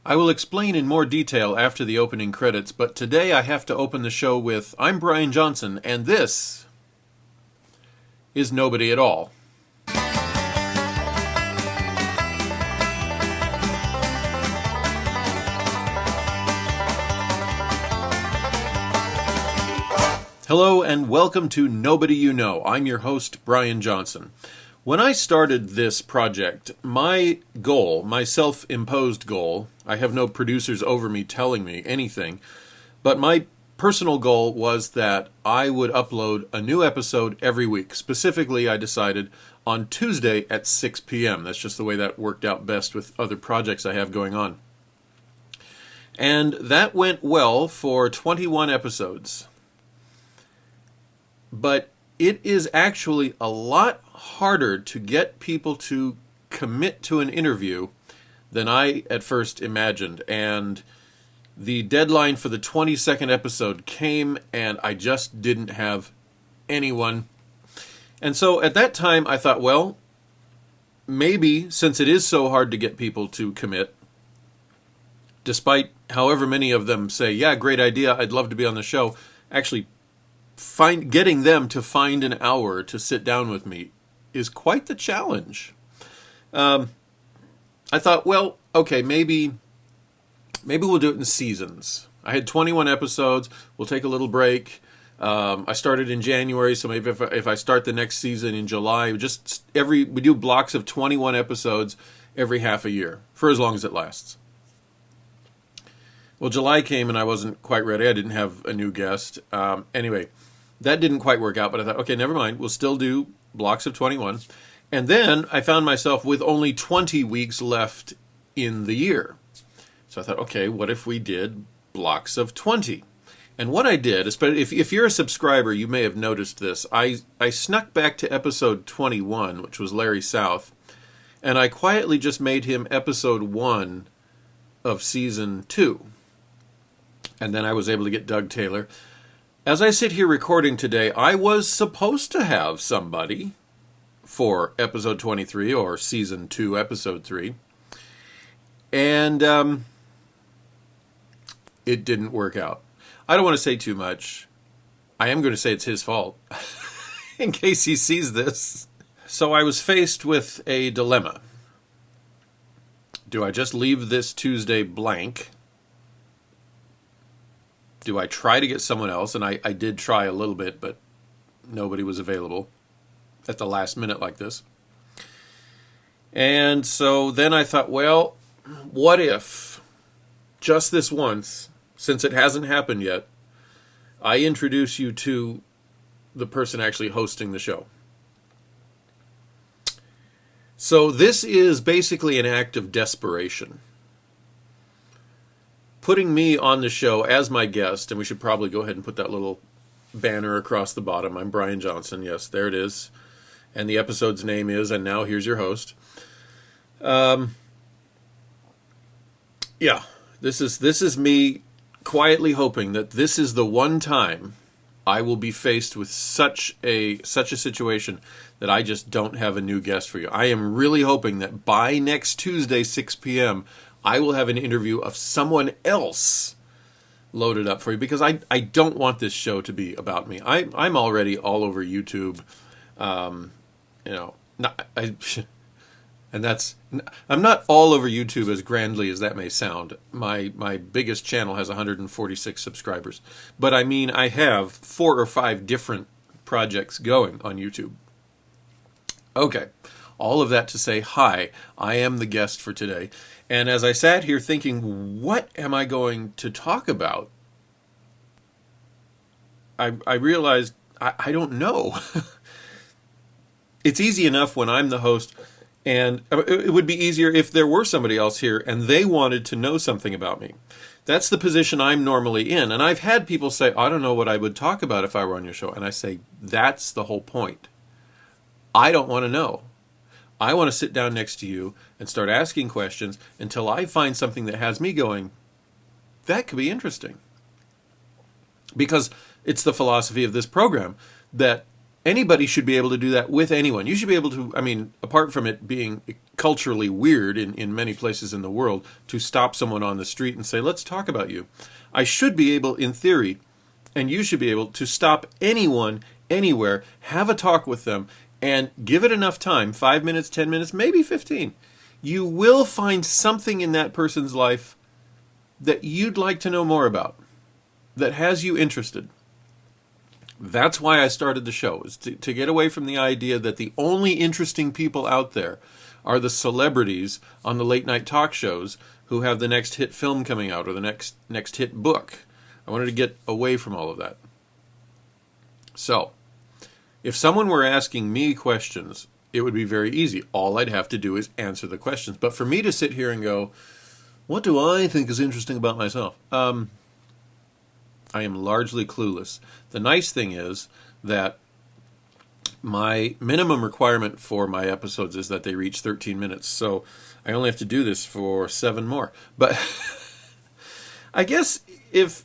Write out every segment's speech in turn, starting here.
I will explain in more detail after the opening credits, but today I have to open the show with I'm Brian Johnson, and this is Nobody at All. Hello and welcome to Nobody You Know. I'm your host, Brian Johnson. When I started this project, my goal, my self-imposed goal, I have no producers over me telling me anything, but my personal goal was that I would upload a new episode every week. Specifically, I decided on Tuesday at 6 p.m. That's just the way that worked out best with other projects I have going on. And that went well for 21 episodes. But it is actually a lot harder to get people to commit to an interview than I at first imagined. And the deadline for the 22nd episode came, and I just didn't have anyone. And so at that time, I thought, well, maybe since it is so hard to get people to commit, despite however many of them say, yeah, great idea, I'd love to be on the show, actually getting them to find an hour to sit down with me is quite the challenge. I thought, well, okay, maybe we'll do it in seasons. I had 21 episodes. We'll take a little break. I started in January, so maybe if I start the next season in July, we do blocks of 21 episodes every half a year for as long as it lasts. Well, July came and I wasn't quite ready. I didn't have a new guest. Anyway, that didn't quite work out, but I thought, okay, never mind. We'll still do blocks of 21. And then I found myself with only 20 weeks left in the year. So I thought, okay, what if we did blocks of 20? And what I did, especially if you're a subscriber, you may have noticed this. I snuck back to episode 21, which was Larry South, and I quietly just made him episode 1 of season 2. And then I was able to get Doug Taylor. As I sit here recording today, I was supposed to have somebody for episode 23 or season 2, episode 3. And it didn't work out. I don't want to say too much. I am going to say it's his fault in case he sees this. So I was faced with a dilemma. Do I just leave this Tuesday blank? Do I try to get someone else? And I did try a little bit, but nobody was available at the last minute like this. And so then I thought, well, what if just this once, since it hasn't happened yet, I introduce you to the person actually hosting the show? So this is basically an act of desperation. Putting me on the show as my guest, and we should probably go ahead and put that little banner across the bottom. I'm Brian Johnson. Yes, there it is. And the episode's name is, and now here's your host. Yeah, this is me quietly hoping that this is the one time I will be faced with such a situation that I just don't have a new guest for you. I am really hoping that by next Tuesday, 6 p.m., I will have an interview of someone else loaded up for you, because I don't want this show to be about me. I'm already all over YouTube, and I'm not all over YouTube as grandly as that may sound. My biggest channel has 146 subscribers, but I mean I have 4 or 5 different projects going on YouTube. Okay, all of that to say, hi, I am the guest for today. And as I sat here thinking, what am I going to talk about? I realized I don't know. It's easy enough when I'm the host, and it would be easier if there were somebody else here and they wanted to know something about me. That's the position I'm normally in. And I've had people say, I don't know what I would talk about if I were on your show. And I say, that's the whole point. I don't want to know. I want to sit down next to you and start asking questions until I find something that has me going, that could be interesting. Because it's the philosophy of this program that anybody should be able to do that with anyone. You should be able to, I mean, apart from it being culturally weird in many places in the world, to stop someone on the street and say, let's talk about you. I should be able, in theory, and you should be able to stop anyone, anywhere, have a talk with them, and give it enough time, 5 minutes, 10 minutes, maybe 15. You will find something in that person's life that you'd like to know more about, that has you interested. That's why I started the show, is to get away from the idea that the only interesting people out there are the celebrities on the late night talk shows who have the next hit film coming out or the next hit book. I wanted to get away from all of that. So, if someone were asking me questions, it would be very easy. All I'd have to do is answer the questions. But for me to sit here and go, what do I think is interesting about myself? I am largely clueless. The nice thing is that my minimum requirement for my episodes is that they reach 13 minutes. So I only have to do this for 7 more. But I guess if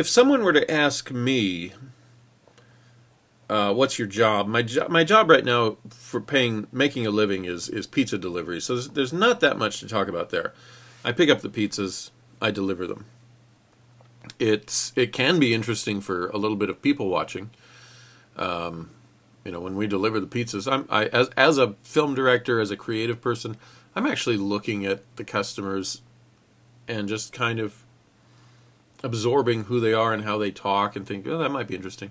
someone were to ask me, what's your job? My job right now for making a living is pizza delivery. So there's not that much to talk about there. I pick up the pizzas, I deliver them. It can be interesting for a little bit of people watching. When we deliver the pizzas, as a film director, as a creative person, I'm actually looking at the customers and just kind of absorbing who they are and how they talk and think, oh, that might be interesting.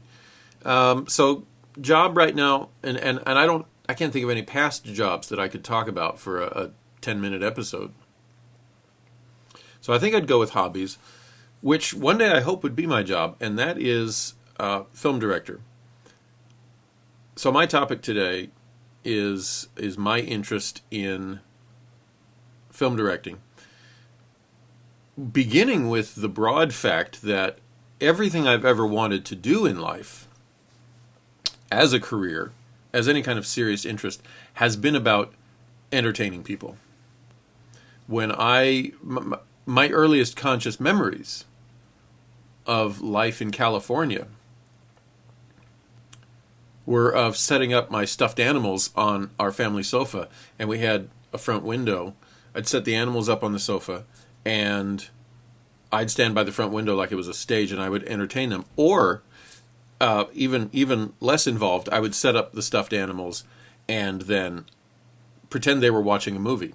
So job right now, and I can't think of any past jobs that I could talk about for a 10-minute episode. So I think I'd go with hobbies, which one day I hope would be my job, and that is film director. So my topic today is my interest in film directing, beginning with the broad fact that everything I've ever wanted to do in life, as a career, as any kind of serious interest, has been about entertaining people. When my earliest conscious memories of life in California were of setting up my stuffed animals on our family sofa, and we had a front window. I'd set the animals up on the sofa, and I'd stand by the front window like it was a stage, and I would entertain them. Or even less involved, I would set up the stuffed animals and then pretend they were watching a movie.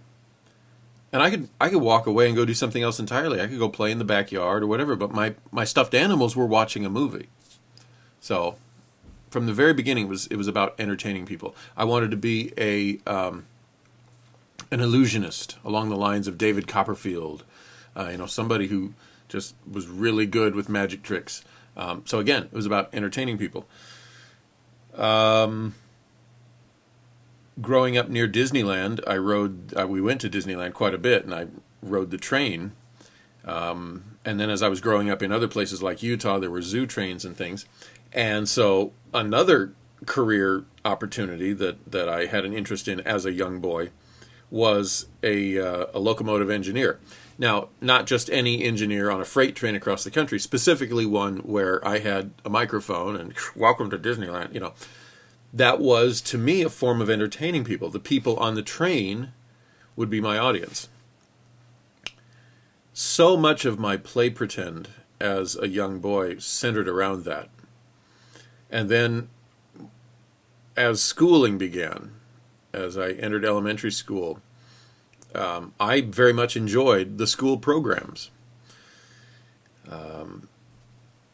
And I could walk away and go do something else entirely. I could go play in the backyard or whatever, but my stuffed animals were watching a movie. So from the very beginning, it was about entertaining people. I wanted to be an illusionist along the lines of David Copperfield, somebody who just was really good with magic tricks. So again, it was about entertaining people. Growing up near Disneyland, we went to Disneyland quite a bit, and I rode the train. And then as I was growing up in other places like Utah, there were zoo trains and things. And so another career opportunity that I had an interest in as a young boy was a locomotive engineer. Now, not just any engineer on a freight train across the country, specifically one where I had a microphone and welcome to Disneyland, That was, to me, a form of entertaining people. The people on the train would be my audience. So much of my play pretend as a young boy centered around that. And then, as schooling began, as I entered elementary school, I very much enjoyed the school programs.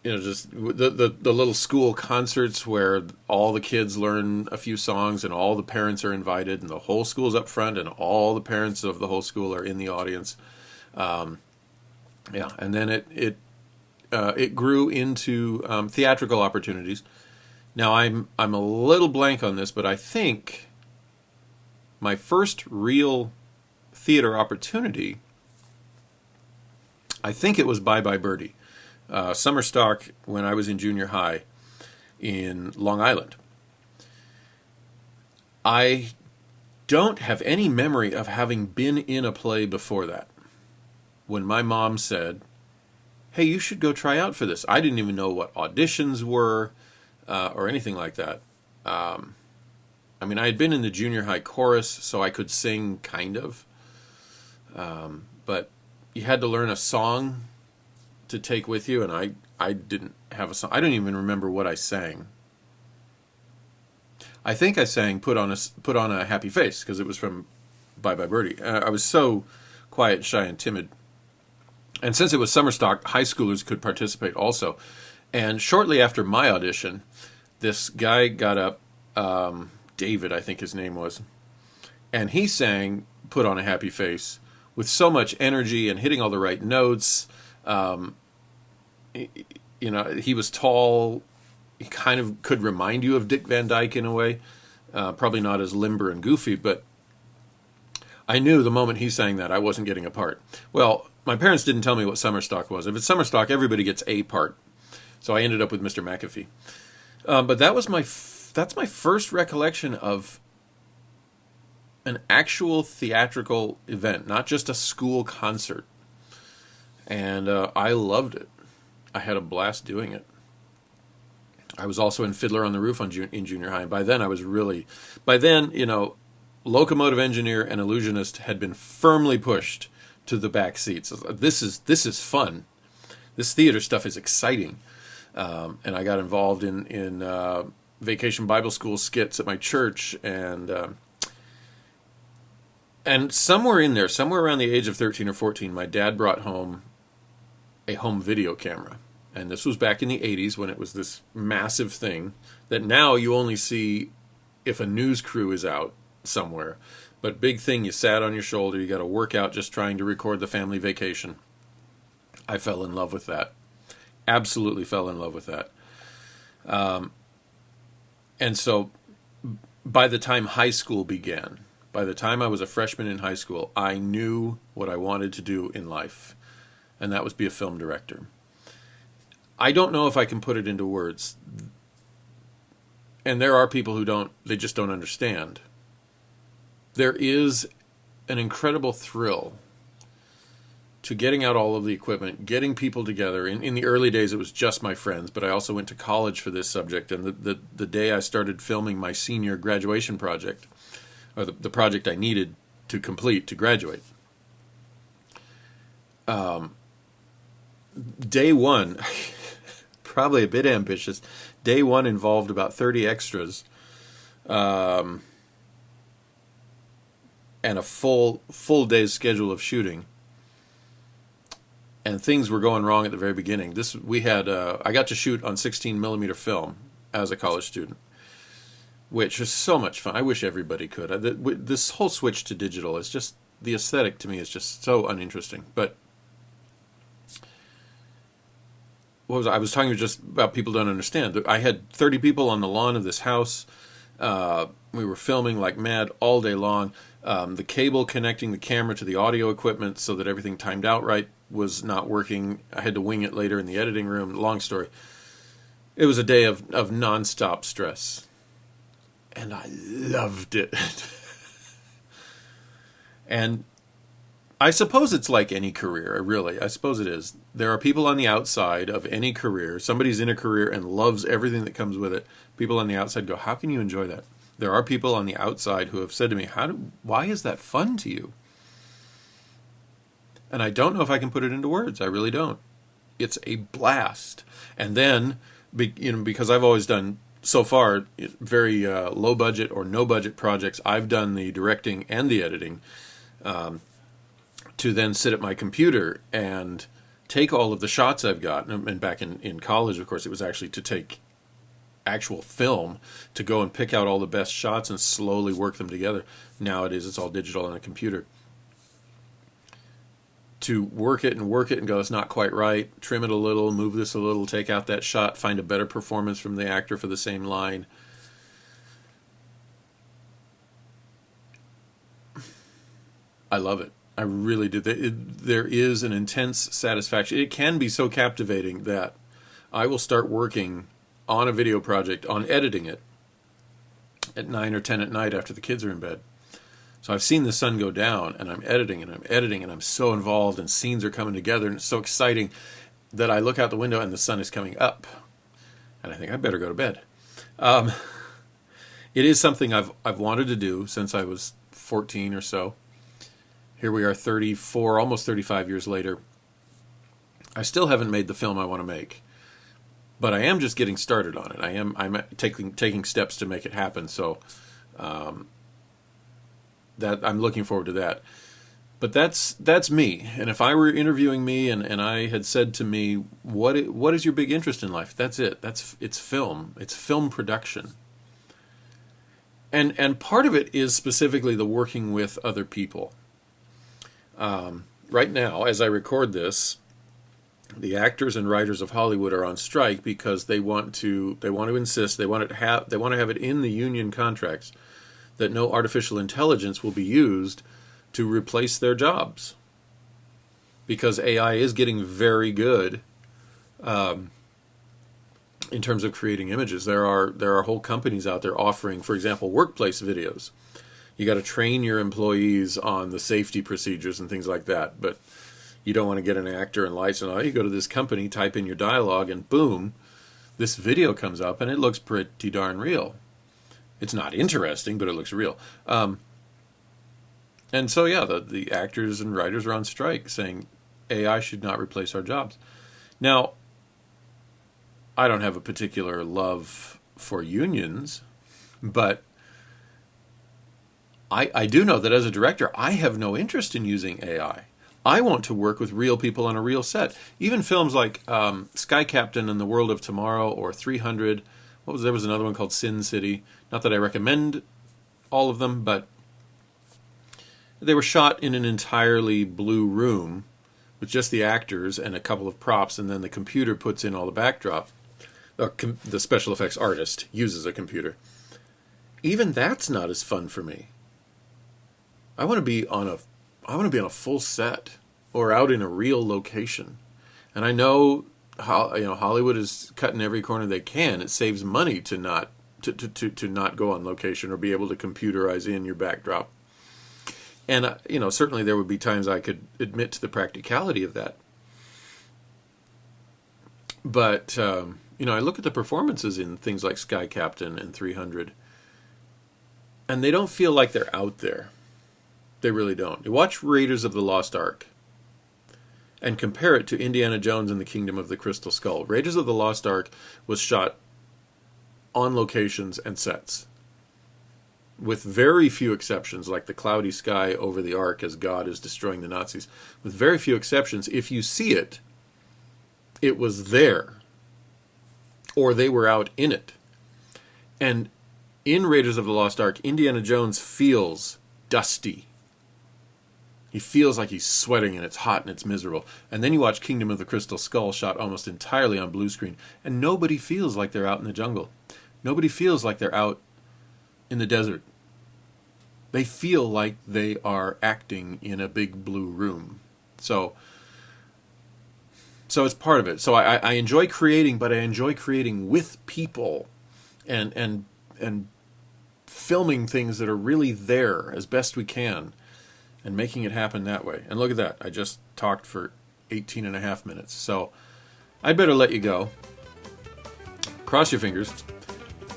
Just the little school concerts where all the kids learn a few songs and all the parents are invited and the whole school's up front and all the parents of the whole school are in the audience. And then it grew into theatrical opportunities. Now I'm a little blank on this, but I think my first real theater opportunity, I think it was Bye Bye Birdie. Summer stock when I was in junior high in Long Island. I don't have any memory of having been in a play before that. When my mom said, hey, you should go try out for this. I didn't even know what auditions were. or anything like that. I mean, I had been in the junior high chorus, so I could sing kind of, but you had to learn a song to take with you, and I didn't have a song. I don't even remember what I sang. I think I sang Put on a Happy Face because it was from Bye Bye Birdie. I was so quiet, shy, and timid. And since it was summer stock, high schoolers could participate also. And shortly after my audition, this guy got up, David, I think his name was, and he sang Put on a Happy Face with so much energy and hitting all the right notes. You know, he was tall. He kind of could remind you of Dick Van Dyke in a way. Probably not as limber and goofy, but I knew the moment he sang that I wasn't getting a part. Well, my parents didn't tell me what summer stock was. If it's summer stock, everybody gets a part. So I ended up with Mr. McAfee. But that's my first recollection of an actual theatrical event, not just a school concert. And I loved it. I had a blast doing it. I was also in Fiddler on the Roof in junior high. And by then, you know, locomotive engineer and illusionist had been firmly pushed to the back seats. This is fun. This theater stuff is exciting. And I got involved in Vacation Bible School skits at my church, and somewhere in there, somewhere around the age of 13 or 14, my dad brought home a home video camera. And this was back in the 80s when it was this massive thing that now you only see if a news crew is out somewhere. But big thing, you sat on your shoulder, you got to work out just trying to record the family vacation. I fell in love with that. Absolutely fell in love with that. And so by the time high school began, by the time I was a freshman in high school, I knew what I wanted to do in life. And that was be a film director. I don't know if I can put it into words. And there are people who they just don't understand. There is an incredible thrill to getting out all of the equipment, getting people together. In the early days, it was just my friends, but I also went to college for this subject. And the day I started filming my senior graduation project, or the project I needed to complete to graduate, day one, probably a bit ambitious, day one involved about 30 extras, and a full day's schedule of shooting. And things were going wrong at the very beginning. I got to shoot on 16 millimeter film as a college student, which is so much fun. I wish everybody could. This whole switch to digital is just, the aesthetic to me is just so uninteresting. But I was talking just about people don't understand. I had 30 people on the lawn of this house. We were filming like mad all day long. The cable connecting the camera to the audio equipment so that everything timed out right was not working. I had to wing it later in the editing room. Long story. It was a day of nonstop stress. And I loved it. And I suppose it's like any career, really. I suppose it is. There are people on the outside of any career. Somebody's in a career and loves everything that comes with it. People on the outside go, how can you enjoy that? There are people on the outside who have said to me, why is that fun to you? And I don't know if I can put it into words. I really don't. It's a blast. And then, because I've always done, so far, very low budget or no budget projects, I've done the directing and the editing, to then sit at my computer and take all of the shots I've got. And back in college, of course, it was actually to take actual film, to go and pick out all the best shots and slowly work them together. Nowadays, it's all digital on a computer. To work it and go, it's not quite right, trim it a little, move this a little, take out that shot, find a better performance from the actor for the same line. I love it. I really do. There is an intense satisfaction. It can be so captivating that I will start working on a video project, on editing it, at 9 or 10 at night after the kids are in bed. So I've seen the sun go down, and I'm editing, and I'm so involved, and scenes are coming together, and it's so exciting that I look out the window, and the sun is coming up. And I think, I better go to bed. It is something I've wanted to do since I was 14 or so. Here we are 34, almost 35 years later. I still haven't made the film I want to make, but I am just getting started on it. I'm taking steps to make it happen. So that I'm looking forward to that. But that's me. And if I were interviewing me and I had said to me, what is your big interest in life? That's it. It's film. It's film production. And part of it is specifically the working with other people. Right now, as I record this, the actors and writers of Hollywood are on strike because they want to insist, they want to have it in the union contracts that no artificial intelligence will be used to replace their jobs, because AI is getting very good in terms of creating images. There are whole companies out there offering, for example, workplace videos. You got to train your employees on the safety procedures and things like that, but you don't want to get an actor and lights and all. You go to this company, type in your dialogue, and boom, this video comes up, and it looks pretty darn real. It's not interesting, but it looks real. And so, yeah, the actors and writers are on strike saying AI should not replace our jobs. Now, I don't have a particular love for unions, but I do know that as a director, I have no interest in using AI. I want to work with real people on a real set. Even films like Sky Captain and the World of Tomorrow, or 300. There was another one called Sin City. Not that I recommend all of them, but they were shot in an entirely blue room with just the actors and a couple of props, and then the computer puts in all the backdrop. The special effects artist uses a computer. Even that's not as fun for me. I want to be on a full set or out in a real location. And I know how, Hollywood is cutting every corner they can. It saves money to not go on location or be able to computerize in your backdrop. And certainly there would be times I could admit to the practicality of that. But I look at the performances in things like Sky Captain and 300, and they don't feel like they're out there. They really don't. You watch Raiders of the Lost Ark and compare it to Indiana Jones and the Kingdom of the Crystal Skull. Raiders of the Lost Ark was shot on locations and sets, with very few exceptions, like the cloudy sky over the Ark as God is destroying the Nazis. With very few exceptions, if you see it, it was there, or they were out in it. And in Raiders of the Lost Ark, Indiana Jones feels dusty. He feels like he's sweating and it's hot and it's miserable. And then you watch Kingdom of the Crystal Skull, shot almost entirely on blue screen, and nobody feels like they're out in the jungle. Nobody feels like they're out in the desert. They feel like they are acting in a big blue room. So it's part of it. So I enjoy creating, but I enjoy creating with people and filming things that are really there as best we can and making it happen that way. And look at that. I just talked for 18 and a half minutes. So I'd better let you go. Cross your fingers.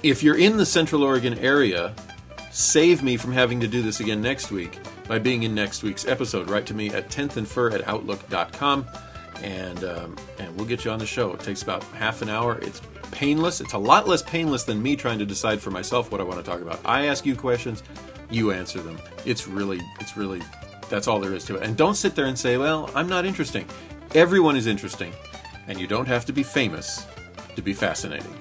If you're in the Central Oregon area, save me from having to do this again next week by being in next week's episode. Write to me at 10thandfur@outlook.com, and we'll get you on the show. It takes about half an hour. It's painless. It's a lot less painless than me trying to decide for myself what I want to talk about. I ask you questions, you answer them. It's really, that's all there is to it. And don't sit there and say, well, I'm not interesting. Everyone is interesting, and you don't have to be famous to be fascinating.